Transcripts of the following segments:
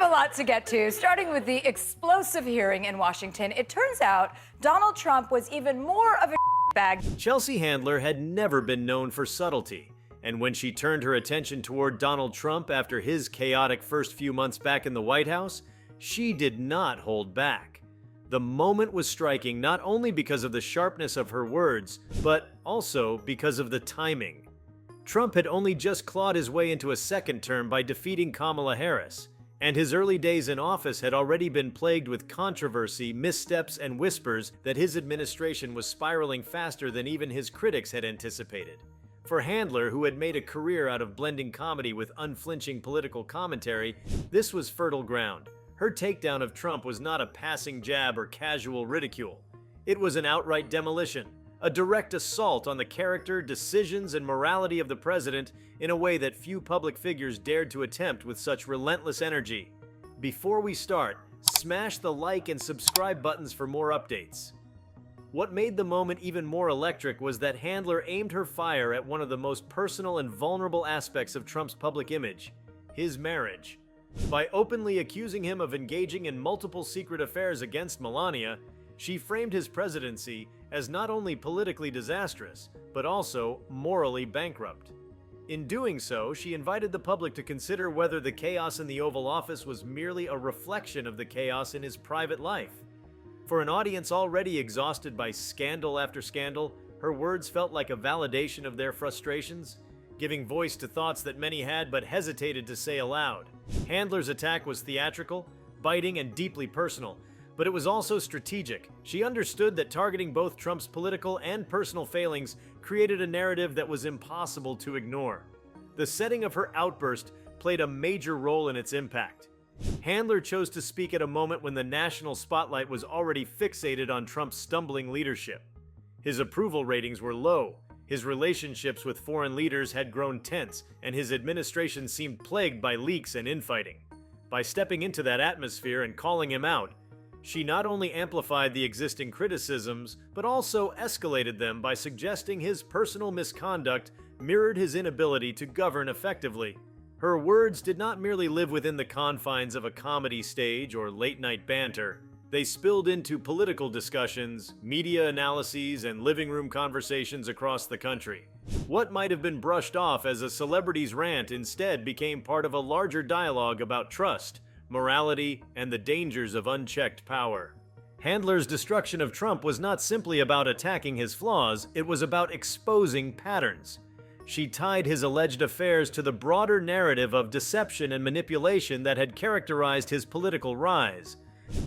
have a lot to get to, starting with the explosive hearing in Washington. It turns out Donald Trump was even more of a bag. Chelsea Handler had never been known for subtlety, and when she turned her attention toward Donald Trump after his chaotic first few months back in the White House, she did not hold back. The moment was striking not only because of the sharpness of her words, but also because of the timing. Trump had only just clawed his way into a second term by defeating Kamala Harris, and his early days in office had already been plagued with controversy, missteps, and whispers that his administration was spiraling faster than even his critics had anticipated. For Handler, who had made a career out of blending comedy with unflinching political commentary, this was fertile ground. Her takedown of Trump was not a passing jab or casual ridicule. It was an outright demolition, a direct assault on the character, decisions, and morality of the president in a way that few public figures dared to attempt with such relentless energy. Before we start, smash the like and subscribe buttons for more updates. What made the moment even more electric was that Handler aimed her fire at one of the most personal and vulnerable aspects of Trump's public image, his marriage. By openly accusing him of engaging in multiple secret affairs against Melania, she framed his presidency as not only politically disastrous, but also morally bankrupt. In doing so, she invited the public to consider whether the chaos in the Oval Office was merely a reflection of the chaos in his private life. For an audience already exhausted by scandal after scandal, her words felt like a validation of their frustrations, giving voice to thoughts that many had but hesitated to say aloud. Handler's attack was theatrical, biting, and deeply personal, but it was also strategic. She understood that targeting both Trump's political and personal failings created a narrative that was impossible to ignore. The setting of her outburst played a major role in its impact. Handler chose to speak at a moment when the national spotlight was already fixated on Trump's stumbling leadership. His approval ratings were low, his relationships with foreign leaders had grown tense, and his administration seemed plagued by leaks and infighting. By stepping into that atmosphere and calling him out, she not only amplified the existing criticisms, but also escalated them by suggesting his personal misconduct mirrored his inability to govern effectively. Her words did not merely live within the confines of a comedy stage or late-night banter. They spilled into political discussions, media analyses, and living room conversations across the country. What might have been brushed off as a celebrity's rant instead became part of a larger dialogue about trust, morality, and the dangers of unchecked power. Handler's destruction of Trump was not simply about attacking his flaws, it was about exposing patterns. She tied his alleged affairs to the broader narrative of deception and manipulation that had characterized his political rise.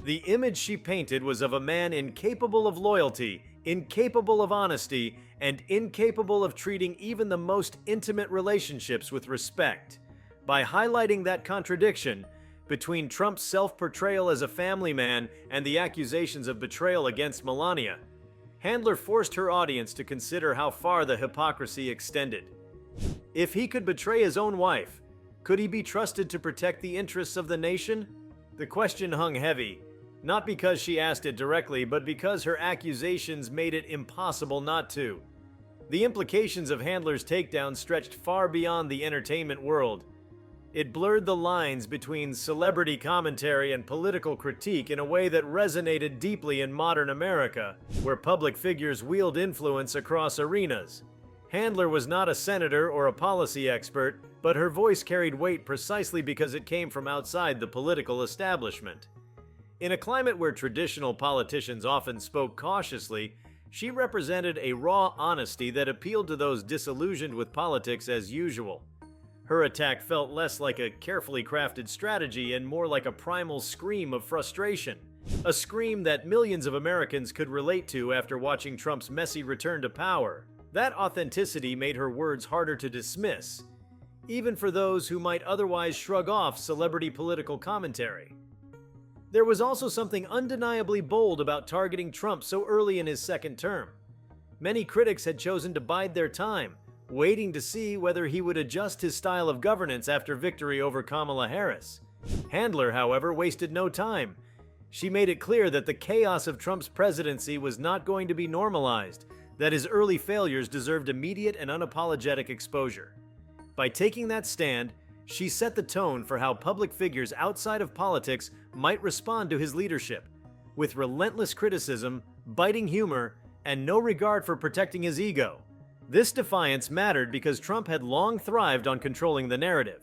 The image she painted was of a man incapable of loyalty, incapable of honesty, and incapable of treating even the most intimate relationships with respect. By highlighting that contradiction between Trump's self-portrayal as a family man and the accusations of betrayal against Melania, Handler forced her audience to consider how far the hypocrisy extended. If he could betray his own wife, could he be trusted to protect the interests of the nation? The question hung heavy, not because she asked it directly, but because her accusations made it impossible not to. The implications of Handler's takedown stretched far beyond the entertainment world. It blurred the lines between celebrity commentary and political critique in a way that resonated deeply in modern America, where public figures wield influence across arenas. Handler was not a senator or a policy expert, but her voice carried weight precisely because it came from outside the political establishment. In a climate where traditional politicians often spoke cautiously, she represented a raw honesty that appealed to those disillusioned with politics as usual. Her attack felt less like a carefully crafted strategy and more like a primal scream of frustration. A scream that millions of Americans could relate to after watching Trump's messy return to power. That authenticity made her words harder to dismiss, even for those who might otherwise shrug off celebrity political commentary. There was also something undeniably bold about targeting Trump so early in his second term. Many critics had chosen to bide their time, waiting to see whether he would adjust his style of governance after victory over Kamala Harris. Handler, however, wasted no time. She made it clear that the chaos of Trump's presidency was not going to be normalized, that his early failures deserved immediate and unapologetic exposure. By taking that stand, She set the tone for how public figures outside of politics might respond to his leadership, with relentless criticism, biting humor, and no regard for protecting his ego. This defiance mattered because Trump had long thrived on controlling the narrative.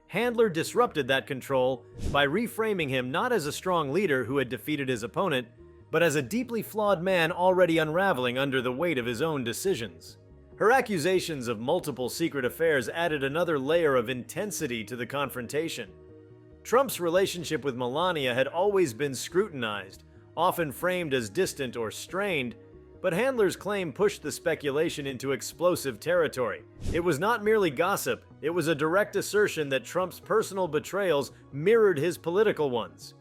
Handler disrupted that control by reframing him not as a strong leader who had defeated his opponent, but as a deeply flawed man already unraveling under the weight of his own decisions. Her accusations of multiple secret affairs added another layer of intensity to the confrontation. Trump's relationship with Melania had always been scrutinized, often framed as distant or strained, but Handler's claim pushed the speculation into explosive territory. It was not merely gossip, it was a direct assertion that Trump's personal betrayals mirrored his political ones.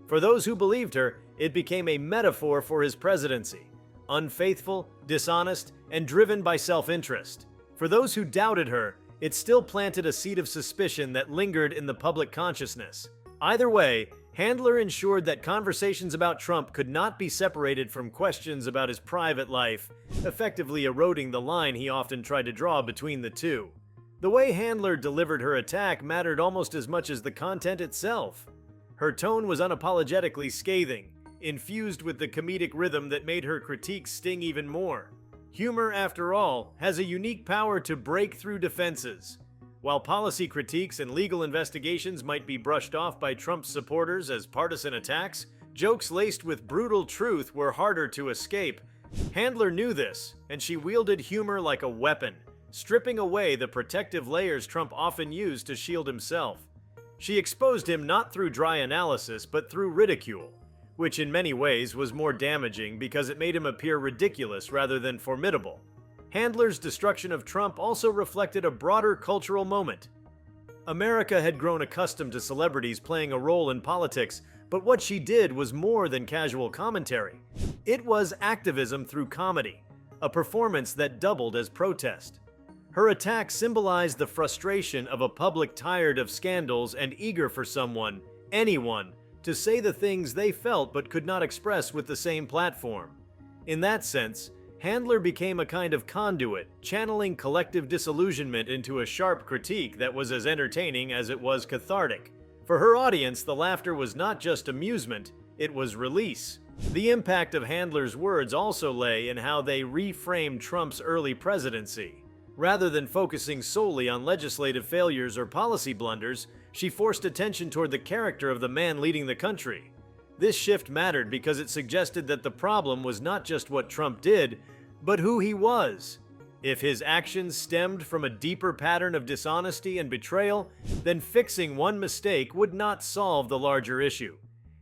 For those who believed her, it became a metaphor for his presidency: unfaithful, dishonest, and driven by self-interest. For those who doubted her, it still planted a seed of suspicion that lingered in the public consciousness. Either way, Handler ensured that conversations about Trump could not be separated from questions about his private life, effectively eroding the line he often tried to draw between the two. The way Handler delivered her attack mattered almost as much as the content itself. Her tone was unapologetically scathing, infused with the comedic rhythm that made her critiques sting even more. Humor, after all, has a unique power to break through defenses. While policy critiques and legal investigations might be brushed off by Trump's supporters as partisan attacks, jokes laced with brutal truth were harder to escape. Handler knew this, and she wielded humor like a weapon, stripping away the protective layers Trump often used to shield himself. She exposed him not through dry analysis, but through ridicule, which in many ways was more damaging because it made him appear ridiculous rather than formidable. Handler's destruction of Trump also reflected a broader cultural moment. America had grown accustomed to celebrities playing a role in politics, but what she did was more than casual commentary. It was activism through comedy, a performance that doubled as protest. Her attack symbolized the frustration of a public tired of scandals and eager for someone, anyone, to say the things they felt but could not express with the same platform. In that sense, Handler became a kind of conduit, channeling collective disillusionment into a sharp critique that was as entertaining as it was cathartic. For her audience, the laughter was not just amusement, it was release. The impact of Handler's words also lay in how they reframed Trump's early presidency. Rather than focusing solely on legislative failures or policy blunders, she forced attention toward the character of the man leading the country. This shift mattered because it suggested that the problem was not just what Trump did, but who he was. If his actions stemmed from a deeper pattern of dishonesty and betrayal, then fixing one mistake would not solve the larger issue.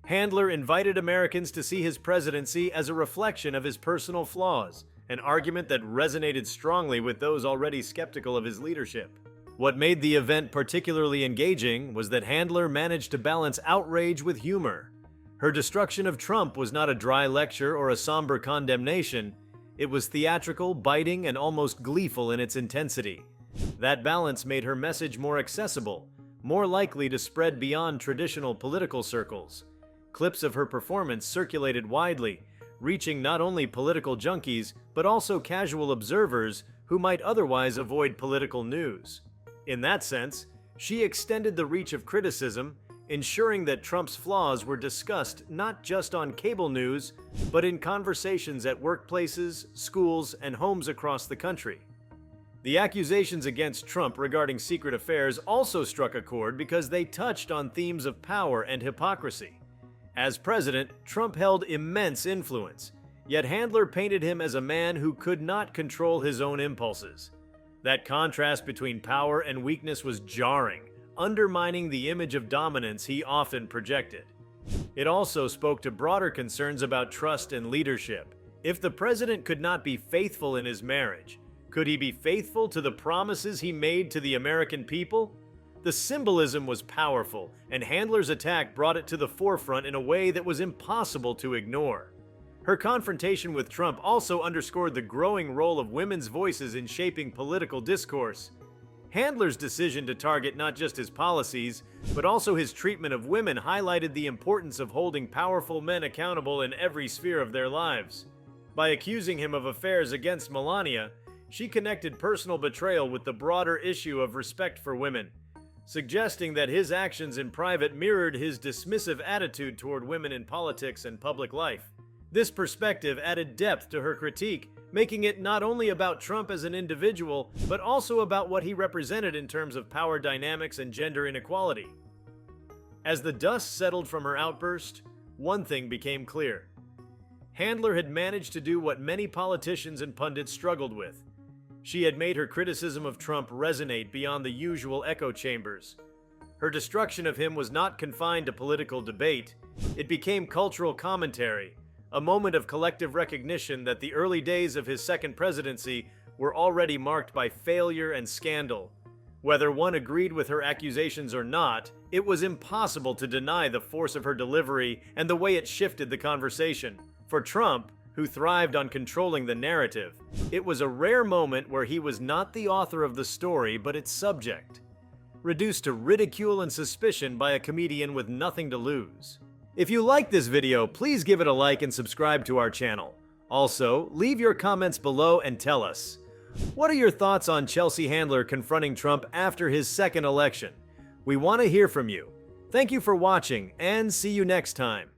Handler invited Americans to see his presidency as a reflection of his personal flaws, an argument that resonated strongly with those already skeptical of his leadership. What made the event particularly engaging was that Handler managed to balance outrage with humor. Her destruction of Trump was not a dry lecture or a somber condemnation. It was theatrical, biting, and almost gleeful in its intensity. That balance made her message more accessible, more likely to spread beyond traditional political circles. Clips of her performance circulated widely, reaching not only political junkies, but also casual observers who might otherwise avoid political news. In that sense, she extended the reach of criticism, ensuring that Trump's flaws were discussed not just on cable news, but in conversations at workplaces, schools, and homes across the country. The accusations against Trump regarding secret affairs also struck a chord because they touched on themes of power and hypocrisy. As president, Trump held immense influence, yet Handler painted him as a man who could not control his own impulses. That contrast between power and weakness was jarring, undermining the image of dominance he often projected. It also spoke to broader concerns about trust and leadership. If the president could not be faithful in his marriage, could he be faithful to the promises he made to the American people? The symbolism was powerful, and Handler's attack brought it to the forefront in a way that was impossible to ignore. Her confrontation with Trump also underscored the growing role of women's voices in shaping political discourse. Handler's decision to target not just his policies, but also his treatment of women highlighted the importance of holding powerful men accountable in every sphere of their lives. By accusing him of affairs against Melania, she connected personal betrayal with the broader issue of respect for women. suggesting that his actions in private mirrored his dismissive attitude toward women in politics and public life. This perspective added depth to her critique, making it not only about Trump as an individual, but also about what he represented in terms of power dynamics and gender inequality. As the dust settled from her outburst, one thing became clear. Handler had managed to do what many politicians and pundits struggled with. She had made her criticism of Trump resonate beyond the usual echo chambers. Her destruction of him was not confined to political debate. It became cultural commentary, a moment of collective recognition that the early days of his second presidency were already marked by failure and scandal. Whether one agreed with her accusations or not, it was impossible to deny the force of her delivery and the way it shifted the conversation. For Trump, who thrived on controlling the narrative, it was a rare moment where he was not the author of the story but its subject, reduced to ridicule and suspicion by a comedian with nothing to lose. If you liked this video, please give it a like and subscribe to our channel. Also, leave your comments below and tell us, what are your thoughts on Chelsea Handler confronting Trump after his second election? We want to hear from you. Thank you for watching, and see you next time.